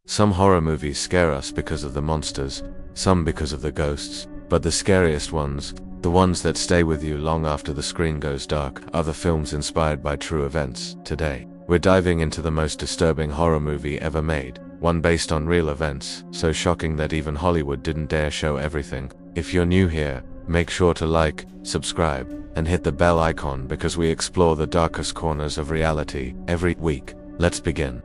Some horror movies scare us because of the monsters, some because of the ghosts, but the scariest ones, the ones that stay with you long after the screen goes dark, are the films inspired by true events. Today, we're diving into the most disturbing horror movie ever made, one based on real events, so shocking that even Hollywood didn't dare show everything. If you're new here, make sure to like, subscribe, and hit the bell icon because we explore the darkest corners of reality every week. Let's begin.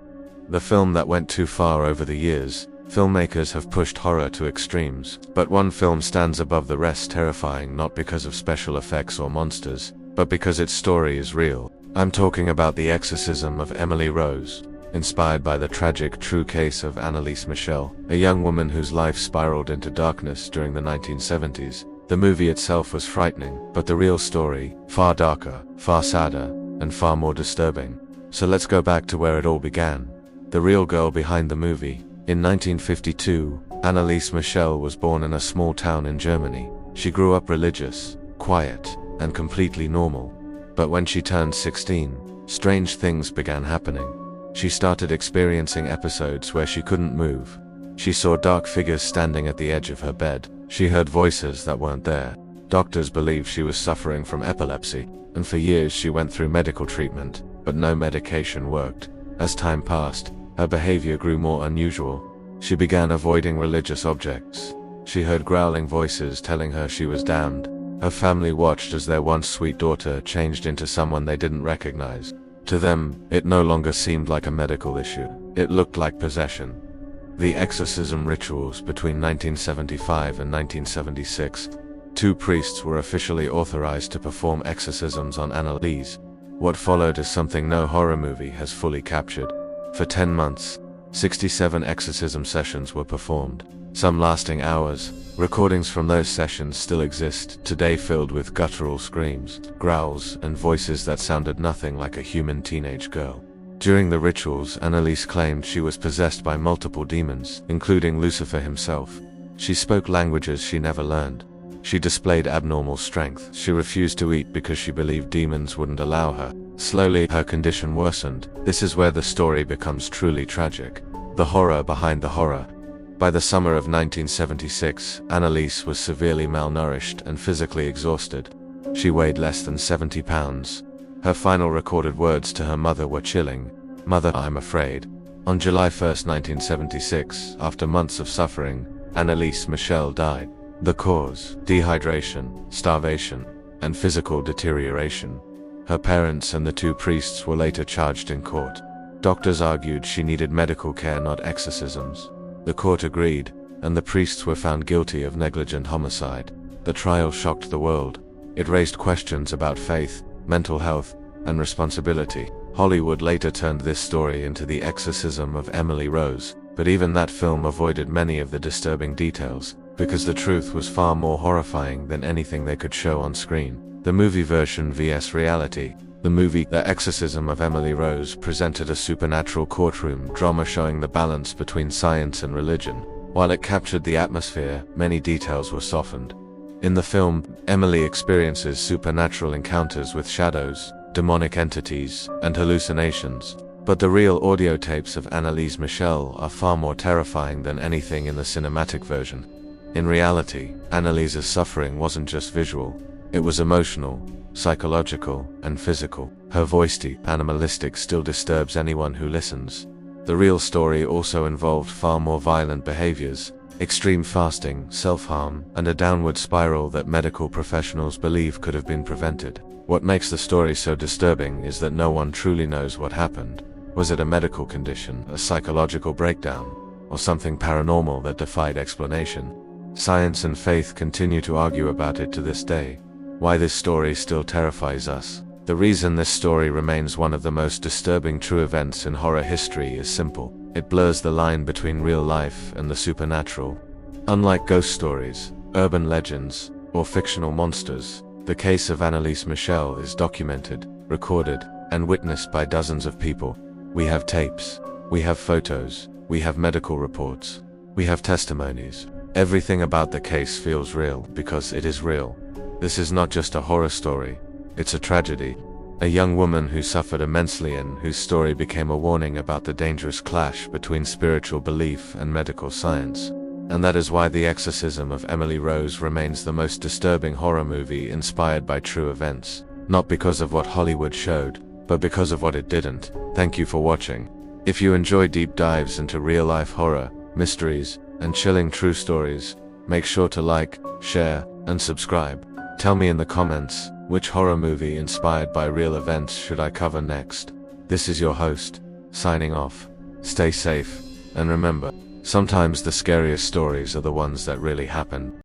The film that went too far. Over the years, filmmakers have pushed horror to extremes, but one film stands above the rest, terrifying not because of special effects or monsters, but because its story is real. I'm talking about The Exorcism of Emily Rose, inspired by the tragic true case of Anneliese Michel, a young woman whose life spiraled into darkness during the 1970s. The movie itself was frightening, but the real story, far darker, far sadder, and far more disturbing. So let's go back to where it all began. The real girl behind the movie. In 1952, Anneliese Michel was born in a small town in Germany. She grew up religious, quiet, and completely normal. But when she turned 16, strange things began happening. She started experiencing episodes where she couldn't move. She saw dark figures standing at the edge of her bed. She heard voices that weren't there. Doctors believed she was suffering from epilepsy, and for years she went through medical treatment, but no medication worked. As time passed, her behavior grew more unusual. She began avoiding religious objects. She heard growling voices telling her she was damned. Her family watched as their once sweet daughter changed into someone they didn't recognize. To them, it no longer seemed like a medical issue. It looked like possession. The exorcism rituals. Between 1975 and 1976, 2 priests were officially authorized to perform exorcisms on Anneliese. What followed is something no horror movie has fully captured. For 10 months, 67 exorcism sessions were performed, some lasting hours. Recordings from those sessions still exist today, filled with guttural screams, growls, and voices that sounded nothing like a human teenage girl. During the rituals, Anneliese claimed she was possessed by multiple demons, including Lucifer himself. She spoke languages she never learned. She displayed abnormal strength. She refused to eat because she believed demons wouldn't allow her. Slowly, her condition worsened. This is where the story becomes truly tragic. The horror behind the horror. By the summer of 1976, Anneliese was severely malnourished and physically exhausted. She weighed less than 70 pounds. Her final recorded words to her mother were chilling. "Mother, I'm afraid." On July 1, 1976, after months of suffering, Anneliese Michel died. The cause: dehydration, starvation, and physical deterioration. Her parents and the 2 priests were later charged in court. Doctors argued she needed medical care, not exorcisms. The court agreed, and the priests were found guilty of negligent homicide. The trial shocked the world. It raised questions about faith, mental health, and responsibility. Hollywood later turned this story into The Exorcism of Emily Rose, but even that film avoided many of the disturbing details, because the truth was far more horrifying than anything they could show on screen. The movie version vs. reality. The movie The Exorcism of Emily Rose presented a supernatural courtroom drama showing the balance between science and religion. While it captured the atmosphere, many details were softened. In the film, Emily experiences supernatural encounters with shadows, demonic entities, and hallucinations. But the real audio tapes of Anneliese Michel are far more terrifying than anything in the cinematic version. In reality, Anneliese's suffering wasn't just visual. It was emotional, psychological, and physical. Her voice, deep, animalistic, still disturbs anyone who listens. The real story also involved far more violent behaviors, extreme fasting, self-harm, and a downward spiral that medical professionals believe could have been prevented. What makes the story so disturbing is that no one truly knows what happened. Was it a medical condition, a psychological breakdown, or something paranormal that defied explanation? Science and faith continue to argue about it to this day. Why this story still terrifies us. The reason this story remains one of the most disturbing true events in horror history is simple. It blurs the line between real life and the supernatural. Unlike ghost stories, urban legends, or fictional monsters, the case of Anneliese Michel is documented, recorded, and witnessed by dozens of people. We have tapes, we have photos, we have medical reports, we have testimonies. Everything about the case feels real because it is real. This is not just a horror story, it's a tragedy. A young woman who suffered immensely and whose story became a warning about the dangerous clash between spiritual belief and medical science. And that is why The Exorcism of Emily Rose remains the most disturbing horror movie inspired by true events. Not because of what Hollywood showed, but because of what it didn't. Thank you for watching. If you enjoy deep dives into real-life horror, mysteries, and chilling true stories, make sure to like, share, and subscribe. Tell me in the comments, which horror movie inspired by real events should I cover next? This is your host, signing off. Stay safe, and remember, sometimes the scariest stories are the ones that really happen.